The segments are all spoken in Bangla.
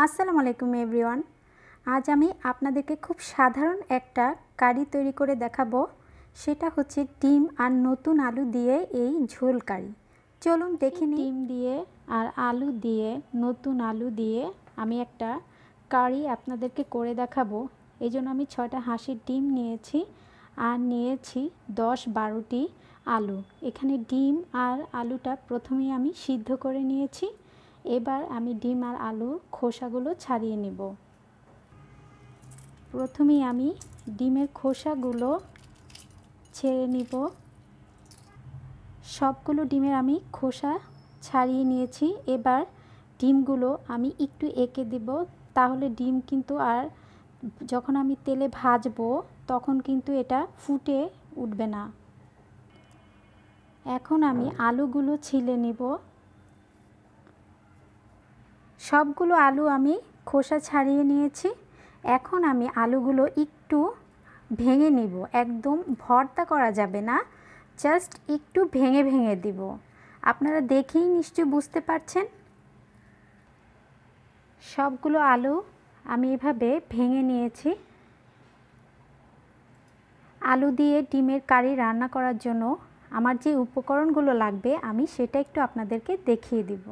আসসালামু আলাইকুম এভরিওয়ান। আজ আমি আপনাদেরকে খুব সাধারণ একটা কারি তৈরি করে দেখাবো। সেটা হচ্ছে ডিম আর নতুন আলু দিয়ে এই ঝোল কারি। চলুন দেখে নিই। ডিম দিয়ে আর আলু দিয়ে, নতুন আলু দিয়ে আমি একটা কারি আপনাদেরকে করে দেখাবো। এই জন্য আমি 6টা হাঁসের ডিম নিয়েছি আর নিয়েছি 10-12টি আলু। এখানে ডিম আর আলুটা প্রথমেই আমি সিদ্ধ করে নিয়েছি। এবার আমি ডিম আর আলু খোসাগুলো ছাড়িয়ে নেব। প্রথমেই আমি ডিমের খোসাগুলো ছেড়ে নিব। সবগুলো ডিমের আমি খোসা ছাড়িয়ে নিয়েছি। এবার ডিমগুলো আমি একটু এঁকে দেব, তাহলে ডিম কিন্তু আর যখন আমি তেলে ভাজবো তখন কিন্তু এটা ফুটে উঠবে না। এখন আমি আলুগুলো ছিলে নিব। সবগুলো আলু আমি খোসা ছাড়িয়ে নিয়েছি। এখন আমি আলুগুলো একটু ভেঙে নিব। একদম ভর্তা করা যাবে না, জাস্ট একটু ভেঙে ভেঙে দিব। আপনারা দেখেই নিশ্চয়ই বুঝতে পারছেন। সবগুলো আলু আমি এভাবে ভেঙে নিয়েছি। আলু দিয়ে ডিমের কারি রান্না করার জন্য আমার যে উপকরণগুলো লাগবে আমি সেটা একটু আপনাদেরকে দেখিয়ে দিব।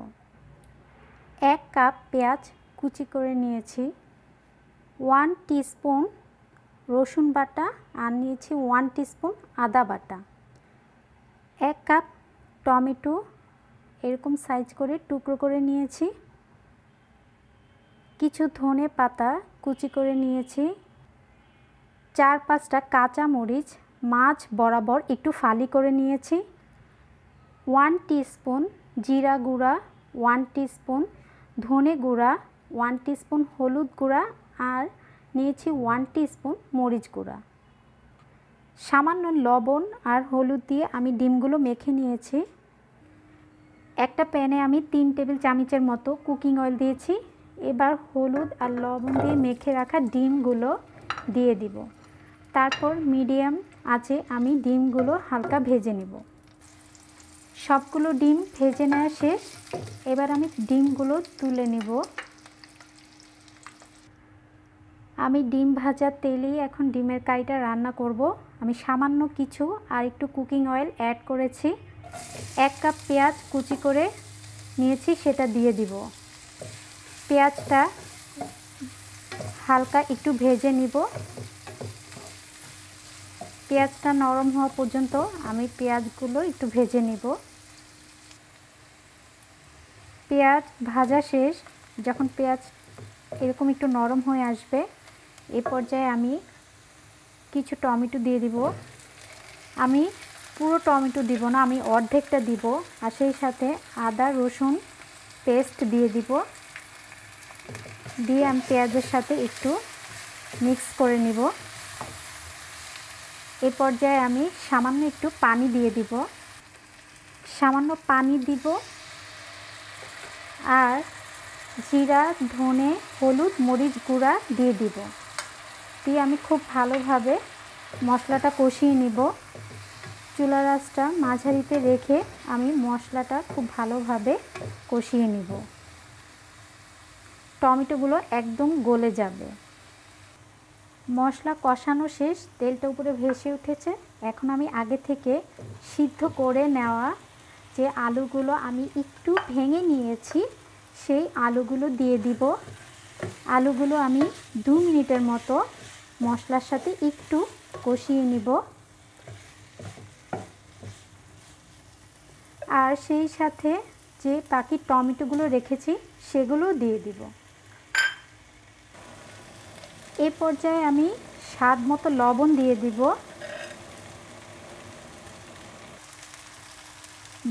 1 কাপ পেঁয়াজ কুচি করে নিয়েছি, 1 টিস্পুন রসুন বাটা আর নিয়েছি 1 টিস্পুন আদা বাটা, 1 কাপ টমেটো এরকম সাইজ করে টুকরো করে নিয়েছি, কিছু ধনে পাতা কুচি করে নিয়েছি, 4-5টা কাঁচা মরিচ মাঝ বরাবর একটু ফালি করে নিয়েছি, 1 টিস্পুন জিরা গুঁড়া, 1 টিস্পুন ধনে গুঁড়া, 1 টিস্পুন হলুদ গুঁড়া আর নিয়েছি 1 টিস্পুন মরিচ গুঁড়া। সামান্য লবণ আর হলুদ দিয়ে আমি ডিমগুলো মেখে নিয়েছি। একটা প্যানে আমি 3 টেবিল চামচের মতো কুকিং অয়েল দিয়েছি। এবার হলুদ আর লবণ দিয়ে মেখে রাখা ডিমগুলো দিয়ে দিব। তারপর মিডিয়াম আঁচে আমি ডিমগুলো হালকা ভেজে নেব। সবগুলো ডিম ভেজে নেওয়া শেষ। এবার আমি ডিমগুলো তুলে নেব। আমি ডিম ভাজা তেলেই এখন ডিমের কারিটা রান্না করব। আমি সামান্য কিছু আর একটু কুকিং অয়েল অ্যাড করেছি। 1 কাপ পেঁয়াজ কুচি করে নিয়েছি, সেটা দিয়ে দিব। পেঁয়াজটা হালকা একটু ভেজে নিব। পেঁয়াজটা নরম হওয়া পর্যন্ত আমি পেঁয়াজগুলো একটু ভেজে নিব। পেঁয়াজ ভাজা শেষ। যখন পেঁয়াজ এরকম একটু নরম হয়ে আসবে এই পর্যায়ে আমি কিছু টমেটো দিয়ে দিব। আমি পুরো টমেটো দিব না, আমি অর্ধেকটা দিব। আর সেই সাথে আদা রসুন পেস্ট দিয়ে দিব। দিয়ে আমি পেঁয়াজের সাথে একটু মিক্স করে নিব। এই পর্যায়ে আমি সামান্য একটু পানি দিয়ে দিব। সামান্য পানি দিব আর জিরা ধনে হলুদ মরিচ গুঁড়া দিয়ে দিব। দিয়ে আমি খুব ভালোভাবে মশলাটা কষিয়ে নিব। চুলার আঁচটা মাঝারিতে রেখে আমি মশলাটা খুব ভালোভাবে কষিয়ে নিব। টমেটোগুলো একদম গলে যাবে। মশলা কষানো শেষ, তেলটা উপরে ভেসে উঠেছে। এখন আমি আগে থেকে সিদ্ধ করে নেওয়া যে আলুগুলো আমি একটু ভেঙে নিয়েছি সেই আলুগুলো দিয়ে দিব। আলুগুলো আমি 2 মিনিটের মতো মশলার সাথে একটু কষিয়ে নিব। আর সেই সাথে যে বাকি টমেটোগুলো রেখেছি সেগুলো দিয়ে দিব। এই পর্যায়ে আমি স্বাদ মতো লবণ দিয়ে দিব।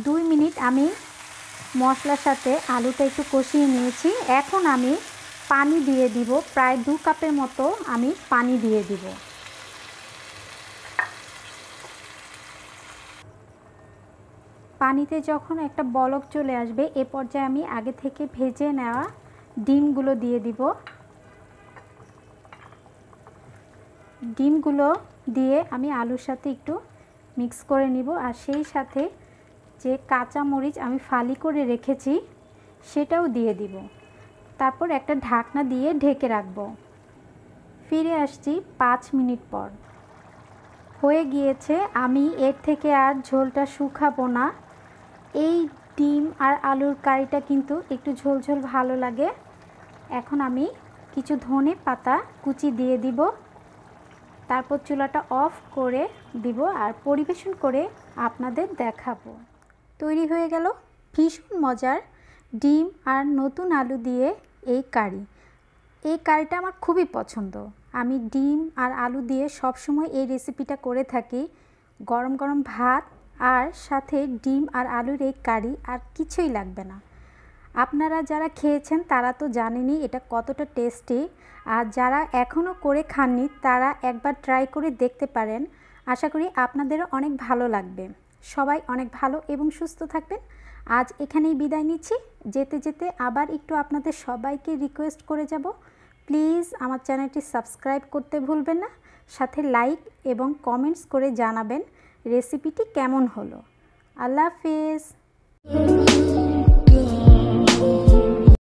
2 মিনিট আমি মশলার সাথে আলুটা একটু কষিয়ে নিয়েছি। এখন আমি পানি দিয়ে দিব। প্রায় 2 কাপের মতো আমি পানি দিয়ে দিব। পানিতে যখন একটা বলক চলে আসবে এ পর্যায়ে আমি আগে থেকে ভেজে নেওয়া ডিমগুলো দিয়ে দিব। ডিমগুলো দিয়ে আমি আলুর সাথে একটু মিক্স করে নিব। আর সেই সাথে যে কাঁচা মরিচ আমি ফালি করে রেখেছি সেটাও দিয়ে দিব। তারপর একটা ঢাকনা দিয়ে ঢেকে রাখব। ফিরে আসছি 5 মিনিট পর। হয়ে গিয়েছে, আমি এর থেকে আর ঝোলটা শুকাবো না। এই ডিম আর আলুর কারিটা কিন্তু একটু ঝোল ঝোল ভালো লাগে। এখন আমি কিছু ধনে পাতা কুচি দিয়ে দিব, তারপর চুলাটা অফ করে দিব আর পরিবেশন করে আপনাদের দেখাবো। তৈরি হয়ে গেল ভীষণ মজার ডিম আর নতুন আলু দিয়ে এই কারি। এই কারিটা আমার খুবই পছন্দ। আমি ডিম আর আলু দিয়ে সবসময় এই রেসিপিটা করে থাকি। গরম গরম ভাত আর সাথে ডিম আর আলুর এই কারি আর কিছুই লাগবে না। আপনারা যারা খেয়েছেন তারা তো জানেনই এটা কতটা টেস্টি, আর যারা এখনও করে খাননি তারা একবার ট্রাই করে দেখতে পারেন। আশা করি আপনাদেরও অনেক ভালো লাগবে। সবাই অনেক ভালো এবং সুস্থ থাকবেন। আজ এখানেই বিদায় নিচ্ছি। যেতে যেতে আবার একটু আপনাদের সবাইকে রিকোয়েস্ট করে যাব, প্লিজ আমার চ্যানেলটি সাবস্ক্রাইব করতে ভুলবেন না, সাথে লাইক এবং কমেন্টস করে জানাবেন রেসিপিটি কেমন হলো। আল্লাহ হাফেজ।